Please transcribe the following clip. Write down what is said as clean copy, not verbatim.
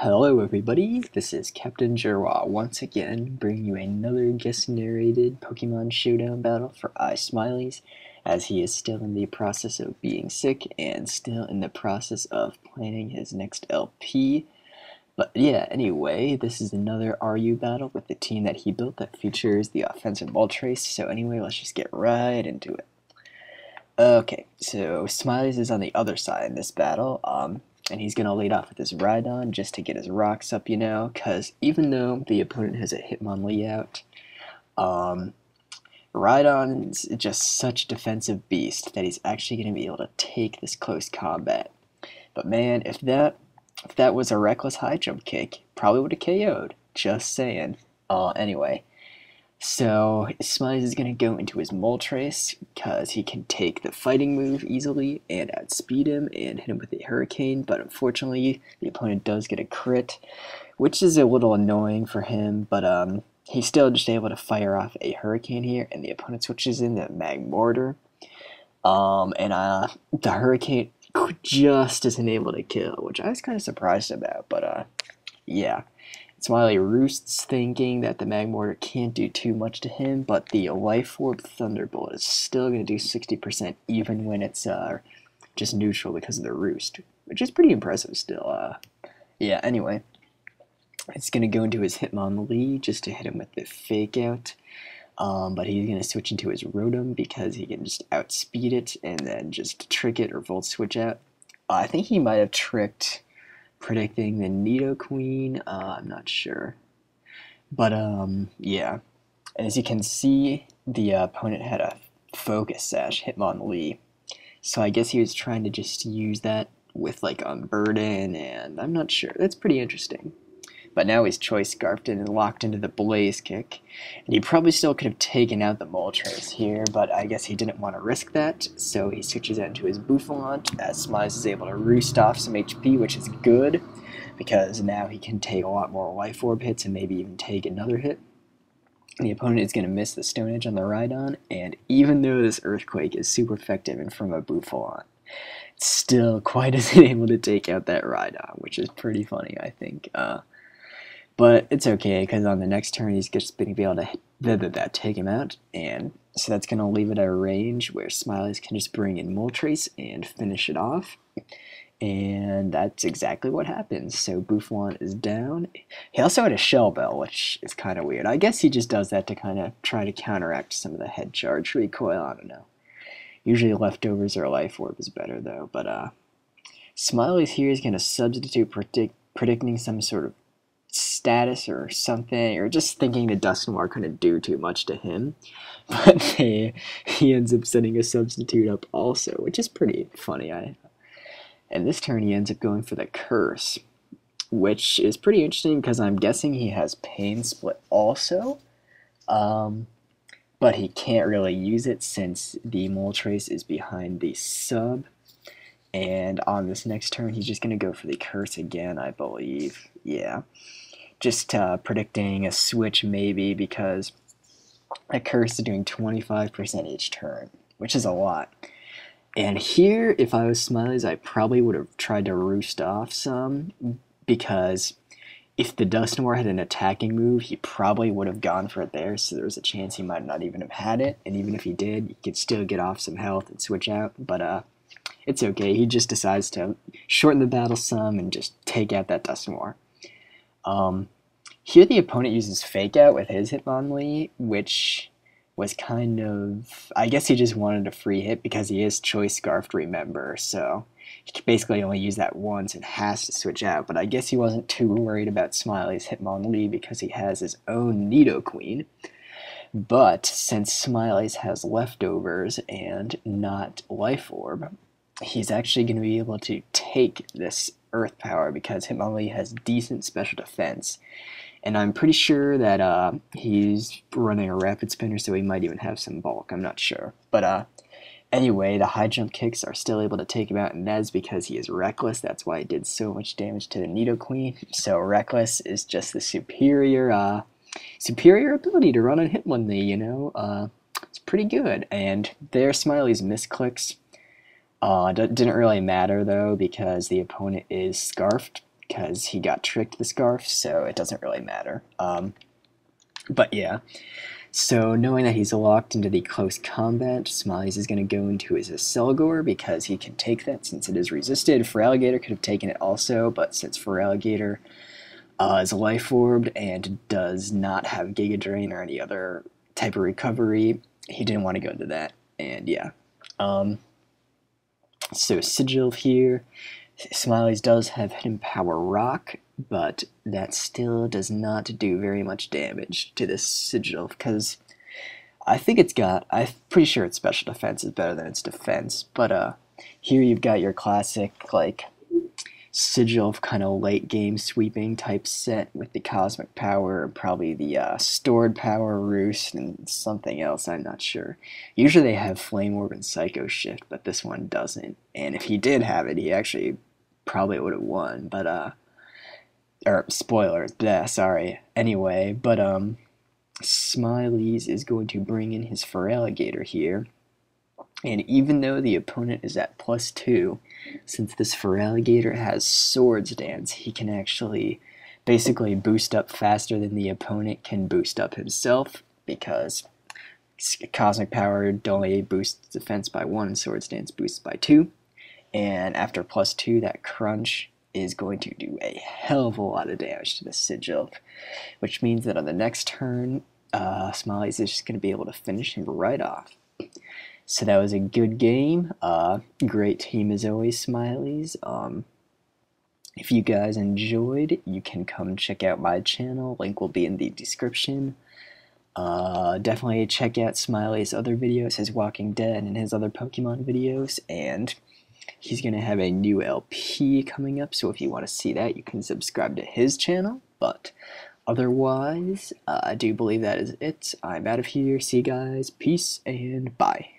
Hello everybody, this is captainjeraw once again bringing you another guest narrated Pokemon Showdown battle for ISmileyzI, as he is still in the process of being sick and still in the process of planning his next LP. But yeah, anyway, this is another RU battle with the team that he built that features the offensive Moltres, so anyway, let's just get right into it. Okay, so Smileyz is on the other side in this battle, and he's going to lead off with his Rhydon just to get his rocks up, because even though the opponent has a Hitmonlee out, Rhydon is just such a defensive beast that he's actually going to be able to take this close combat. But man, if that was a reckless high jump kick, probably would have KO'd. Just saying. Anyway. So Smileyz is going to go into his Moltres because he can take the fighting move easily and outspeed him and hit him with a Hurricane, but unfortunately the opponent does get a crit, which is a little annoying for him, but he's still just able to fire off a Hurricane here, and the opponent switches in the Magmortar, the Hurricane just isn't able to kill, which I was kind of surprised about, but yeah. Smiley roosts thinking that the Magmortar can't do too much to him, but the Life Orb Thunderbolt is still going to do 60% even when it's just neutral because of the roost, which is pretty impressive still. Yeah, anyway, it's going to go into his Hitmonlee just to hit him with the Fake Out, but he's going to switch into his Rotom because he can just outspeed it and then just trick it or Volt Switch out. I think he might have tricked predicting the Nidoqueen, I'm not sure. But, yeah. As you can see, the opponent had a Focus Sash Hitmonlee. So I guess he was trying to just use that with, like, Unburden, and I'm not sure. That's pretty interesting. But now he's Choice Scarfed in and locked into the Blaze Kick. And he probably still could have taken out the Moltres here, but I guess he didn't want to risk that, so he switches out into his Boufflant, as Smileyz is able to roost off some HP, which is good, because now he can take a lot more Life Orb hits and maybe even take another hit. The opponent is going to miss the Stone Edge on the Rhydon, and even though this Earthquake is super effective and from a Boufflant, it's still quite isn't able to take out that Rhydon, which is pretty funny, I think. But it's okay, because on the next turn he's just going to be able to take him out, and so that's going to leave it at a range where Smileyz can just bring in Moltres and finish it off. And that's exactly what happens. So Boufflant is down. He also had a Shell Bell, which is kind of weird. I guess he just does that to kind of try to counteract some of the head charge recoil. I don't know. Usually leftovers or Life Orb is better, though. But Smileyz here is going to substitute predicting some sort of status or something, or just thinking the Dusknoir couldn't do too much to him, but he ends up setting a substitute up also, which is pretty funny. And this turn he ends up going for the Curse, which is pretty interesting because I'm guessing he has Pain Split also, but he can't really use it since the Moltres is behind the sub. And on this next turn, he's just going to go for the Curse again, I believe. Yeah. Just predicting a switch maybe, because a Curse is doing 25% each turn, which is a lot. And here, if I was Smileyz, I probably would have tried to roost off some, because if the Dusknoir had an attacking move, he probably would have gone for it there, so there's a chance he might not even have had it. And even if he did, he could still get off some health and switch out. But it's okay. He just decides to shorten the battle some and just take out that Dusknoir. Here the opponent uses Fake Out with his Hitmonlee, which was kind of, I guess he just wanted a free hit because he is Choice Scarfed, remember, so he can basically only use that once and has to switch out. But I guess he wasn't too worried about Smileyz's Hitmonlee because he has his own Nidoqueen. But since Smileyz has leftovers and not Life Orb, he's actually going to be able to take this Earth Power because Hitmonlee has decent special defense. And I'm pretty sure that he's running a Rapid Spinner, so he might even have some bulk. I'm not sure. But anyway, the high jump kicks are still able to take him out, and that's because he is Reckless. That's why he did so much damage to the Nidoqueen. So Reckless is just the superior ability to run on Hitmonlee, It's pretty good. And there Smileyz misclicks. Didn't really matter, though, because the opponent is Scarfed. because he got tricked with the scarf, so it doesn't really matter. But yeah, so knowing that he's locked into the close combat, ISmileyzI is going to go into his Selgor because he can take that since it is resisted. Feraligatr could have taken it also, but since Feraligatr is life orbed and does not have Giga Drain or any other type of recovery, he didn't want to go into that. And yeah. So Sigil here. ISmileyzI does have Hidden Power Rock, but that still does not do very much damage to this Sigil, because I think I'm pretty sure its special defense is better than its defense, but here you've got your classic, like, Sigil kind of late game sweeping type set with the Cosmic Power, probably the Stored Power, Roost, and something else, I'm not sure. Usually they have Flame Orb and Psycho Shift, but this one doesn't, and if he did have it, he actually probably would have won, but or spoilers, sorry. Anyway, but ISmileyzI is going to bring in his Feraligatr here, and even though the opponent is at +2, since this Feraligatr has Swords Dance, he can actually basically boost up faster than the opponent can boost up himself, because Cosmic Power only boosts defense by 1 and Swords Dance boosts by 2. And after +2, that crunch is going to do a hell of a lot of damage to the Sigil, which means that on the next turn, ISmileyzI is just going to be able to finish him right off. So that was a good game. Great team as always, ISmileyzI. If you guys enjoyed, you can come check out my channel. Link will be in the description. Definitely check out ISmileyzI's other videos, his Walking Dead and his other Pokemon videos, and he's going to have a new LP coming up, so if you want to see that, you can subscribe to his channel. But otherwise, I do believe that is it. I'm out of here. See you guys. Peace and bye.